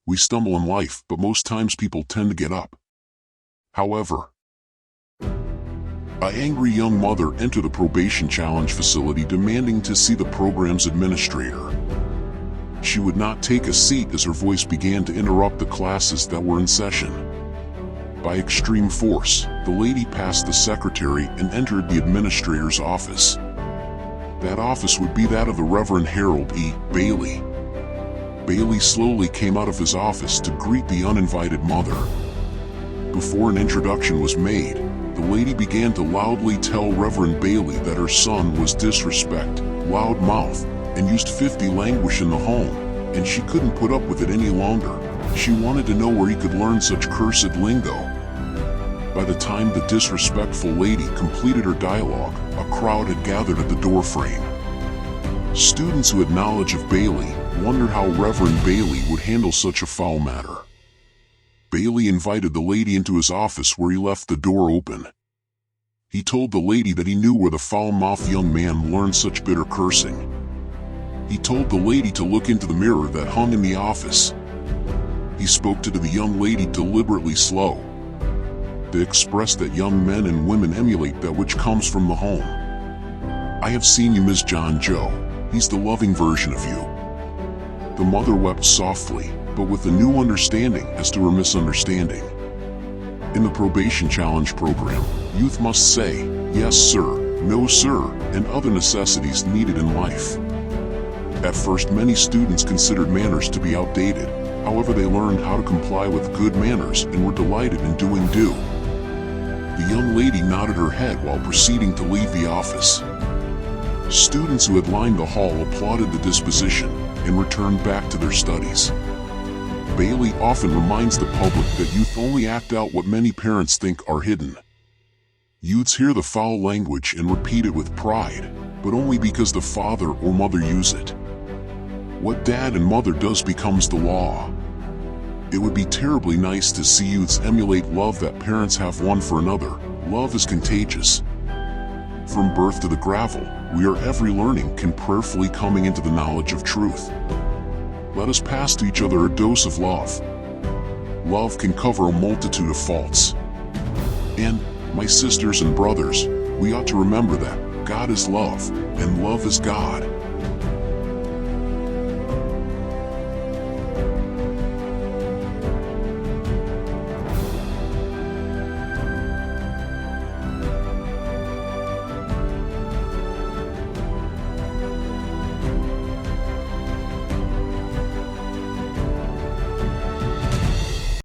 We stumble in life, but most times people tend to get up. However, an angry young mother entered the probation challenge facility demanding to see the program's administrator. She would not take a seat as her voice began to interrupt the classes that were in session. By extreme force, the lady passed the secretary and entered the administrator's office. That office would be that of the Reverend Harold E. Bailey. Bailey slowly came out of his office to greet the uninvited mother. Before an introduction was made, the lady began to loudly tell Reverend Bailey that her son was disrespect, loud mouth, and used filthy language in the home, and she couldn't put up with it any longer. She wanted to know where he could learn such cursed lingo. By the time the disrespectful lady completed her dialogue, a crowd had gathered at the doorframe. Students who had knowledge of Bailey wondered how Reverend Bailey would handle such a foul matter. Bailey invited the lady into his office where he left the door open. He told the lady that he knew where the foul-mouthed young man learned such bitter cursing. He told the lady to look into the mirror that hung in the office. He spoke to the young lady deliberately slow, to express that young men and women emulate that which comes from the home. "I have seen you, Miss John Joe. He's the loving version of you." The mother wept softly, but with a new understanding as to her misunderstanding. In the probation challenge program, youth must say, "Yes, sir," "No, sir," and other necessities needed in life. At first, many students considered manners to be outdated. However, they learned how to comply with good manners and were delighted in doing due. The young lady nodded her head while proceeding to leave the office. Students who had lined the hall applauded the disposition and returned back to their studies. Bailey often reminds the public that youth only act out what many parents think are hidden. Youths hear the foul language and repeat it with pride, but only because the father or mother use it. What dad and mother does becomes the law. It would be terribly nice to see youths emulate love that parents have one for another. Love is contagious. From birth to the gravel, we are every learning can prayerfully coming into the knowledge of truth. Let us pass to each other a dose of love. Love can cover a multitude of faults. And, my sisters and brothers, we ought to remember that God is love, and love is God.